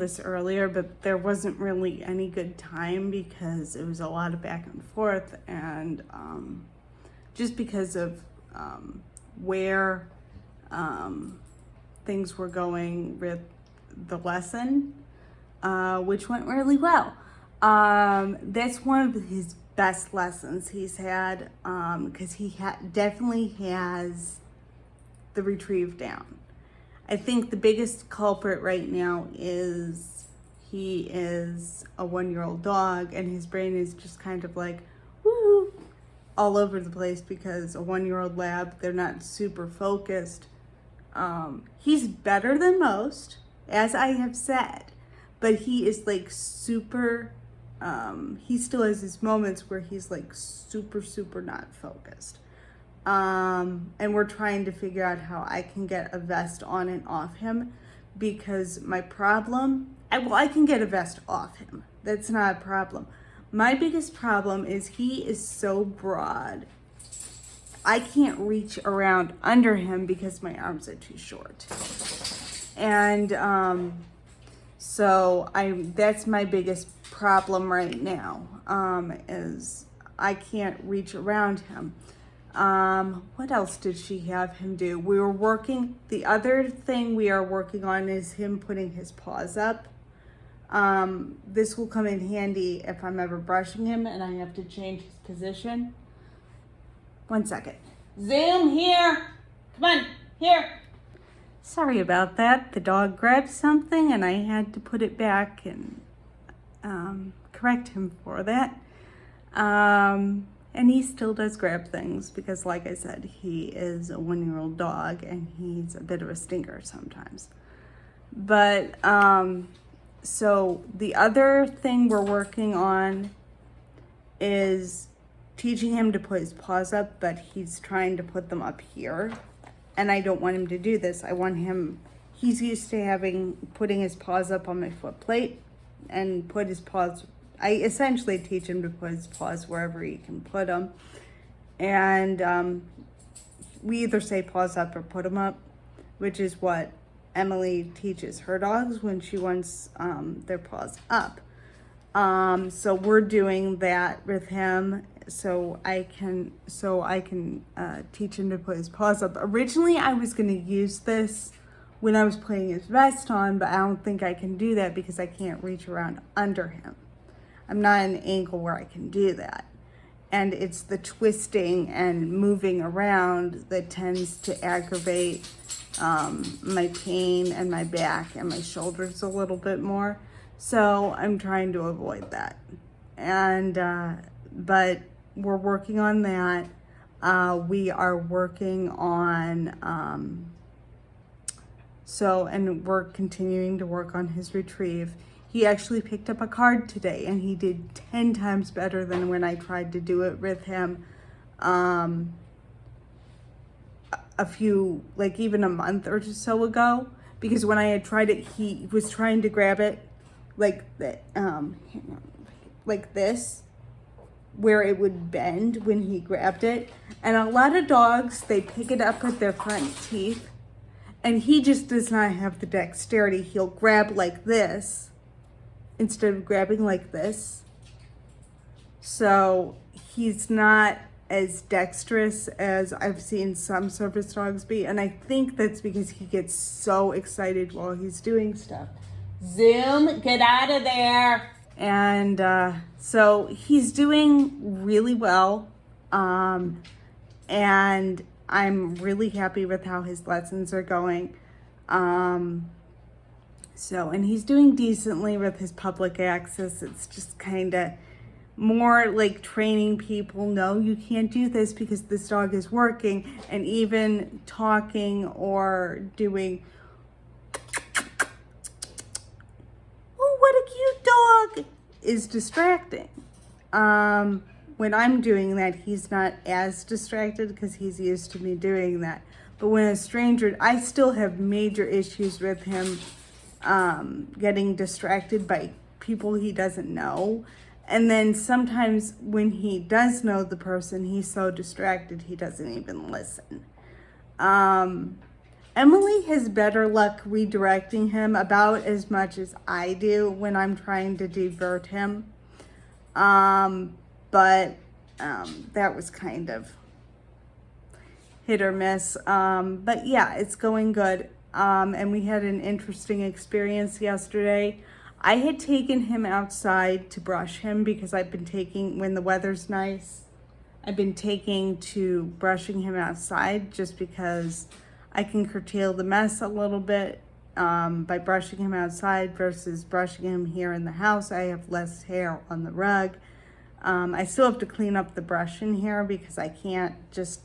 this earlier, but there wasn't really any good time because it was a lot of back and forth, and just because of where things were going with the lesson, which went really well. That's one of his best lessons he's had, because he definitely has the retrieve down. I think the biggest culprit right now is he is a 1-year-old dog, and his brain is just kind of like, woo, all over the place, because a 1-year-old lab, they're not super focused. He's better than most, as I have said, but he is like super, he still has his moments where he's like super not focused. And we're trying to figure out how I can get a vest on and off him, because my problem, I can get a vest off him. That's not a problem. My biggest problem is he is so broad. I can't reach around under him because my arms are too short. And so that's my biggest problem right now, is I can't reach around him. What else did she have him do? The other thing we are working on is him putting his paws up. This will come in handy if I'm ever brushing him and I have to change his position. 1 second. Zoom, here. Come on, here. Sorry about that. The dog grabbed something and I had to put it back and correct him for that. And he still does grab things because, like I said, he is a 1-year-old dog and he's a bit of a stinker sometimes. But so the other thing we're working on is teaching him to put his paws up, but he's trying to put them up here. And I don't want him to do this. He's used to putting his paws up on my foot plate and put his paws, I essentially teach him to put his paws wherever he can put them. And we either say paws up or put them up, which is what Emily teaches her dogs when she wants their paws up. So we're doing that with him so I can teach him to put his paws up. Originally, I was going to use this when I was putting his vest on, but I don't think I can do that because I can't reach around under him. I'm not at an angle where I can do that. And it's the twisting and moving around that tends to aggravate my pain and my back and my shoulders a little bit more. So I'm trying to avoid that. And, but we're working on that. We are working on, and we're continuing to work on his retrieve. He actually picked up a card today and he did 10 times better than when I tried to do it with him even a month or so ago. Because when I had tried it, he was trying to grab it like this, where it would bend when he grabbed it. And a lot of dogs, they pick it up with their front teeth, and he just does not have the dexterity. He'll grab like this instead of grabbing like this. So he's not as dexterous as I've seen some service dogs be. And I think that's because he gets so excited while he's doing stuff. Zoom, get out of there. And so he's doing really well. And I'm really happy with how his lessons are going. And he's doing decently with his public access. It's just kind of more like training people. No, you can't do this because this dog is working. And even talking or doing, oh, what a cute dog, is distracting. When I'm doing that, he's not as distracted because he's used to me doing that. But when a stranger, I still have major issues with him getting distracted by people he doesn't know. And then sometimes when he does know the person, he's so distracted he doesn't even listen. And Emily has better luck redirecting him about as much as I do when I'm trying to divert him. But that was kind of hit or miss. But yeah, it's going good. And we had an interesting experience yesterday. I had taken him outside to brush him because I've been taking, when the weather's nice, I've been taking to brushing him outside just because I can curtail the mess a little bit by brushing him outside versus brushing him here in the house. I have less hair on the rug. I still have to clean up the brush in here because I can't just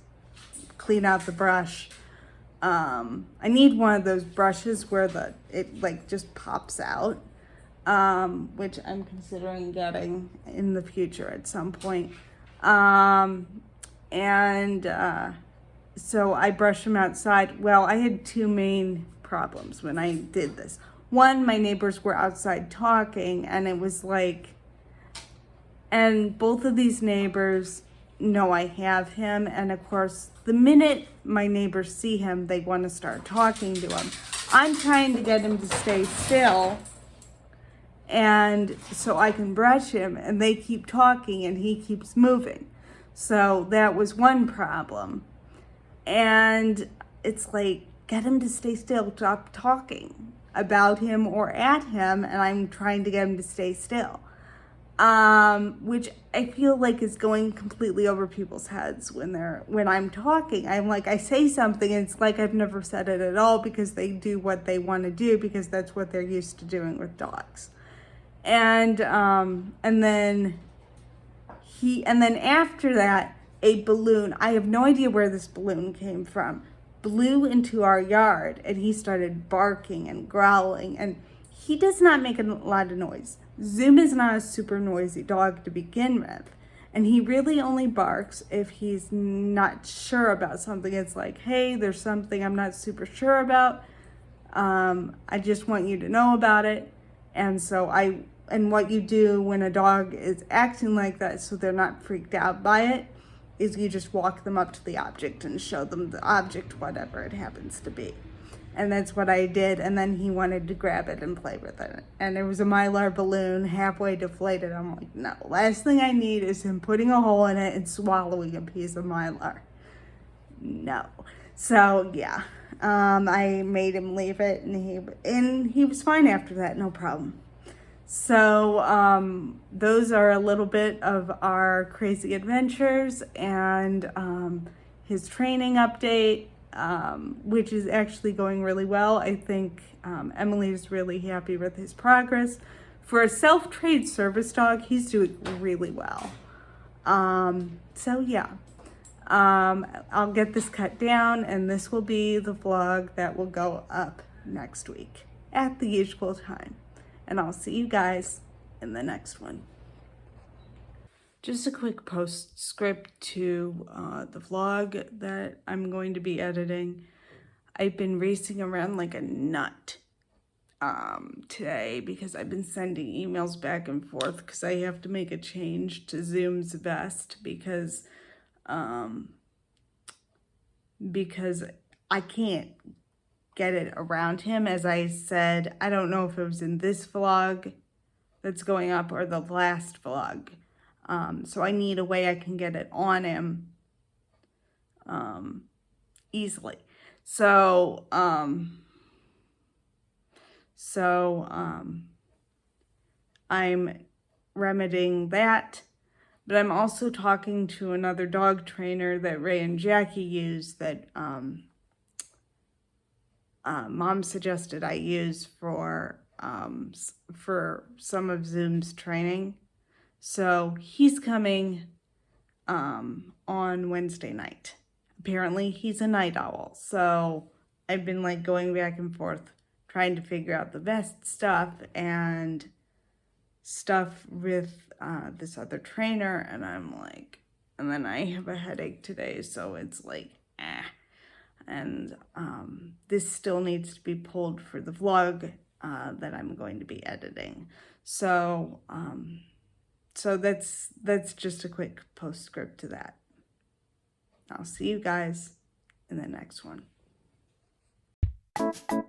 clean out the brush. I need one of those brushes where it like just pops out, which I'm considering getting in the future at some point. So I brushed him outside. Well, I had two main problems when I did this. One, my neighbors were outside talking, and it was like, and both of these neighbors know I have him, and of course, the minute my neighbors see him, they want to start talking to him. I'm trying to get him to stay still, and so I can brush him, and they keep talking, and he keeps moving. So that was one problem. And it's like, get him to stay still, stop talking about him or at him, and I'm trying to get him to stay still. Which I feel like is going completely over people's heads when I'm talking. I'm like, I say something and it's like I've never said it at all because they do what they want to do because that's what they're used to doing with dogs. And then after that, a balloon, I have no idea where this balloon came from, blew into our yard, and he started barking and growling, and he does not make a lot of noise. Zoom is not a super noisy dog to begin with, and he really only barks if he's not sure about something. It's like, hey, there's something I'm not super sure about. I just want you to know about it. And what you do when a dog is acting like that so they're not freaked out by it is you just walk them up to the object and show them the object, whatever it happens to be. And that's what I did. And then he wanted to grab it and play with it. And it was a Mylar balloon halfway deflated. I'm like, no, last thing I need is him putting a hole in it and swallowing a piece of Mylar. No. So yeah, I made him leave it, and he was fine after that, no problem. So those are a little bit of our crazy adventures and his training update, which is actually going really well. I think Emily is really happy with his progress. For a self-trained service dog, he's doing really well. So yeah, I'll get this cut down, and this will be the vlog that will go up next week at the usual time. And I'll see you guys in the next one. Just a quick postscript to the vlog that I'm going to be editing. I've been racing around like a nut today because I've been sending emails back and forth because I have to make a change to Zoom's vest because I can't get it around him. As I said, I don't know if it was in this vlog that's going up or the last vlog. So I need a way I can get it on him easily. So I'm remedying that, but I'm also talking to another dog trainer that Ray and Jackie use that Mom suggested I use for some of Zoom's training. So he's coming on Wednesday night. Apparently he's a night owl. So I've been like going back and forth trying to figure out the best stuff and stuff with this other trainer. And I'm like, and then I have a headache today. So it's like, And this still needs to be pulled for the vlog that I'm going to be editing. So that's just a quick postscript to that. I'll see you guys in the next one. bye.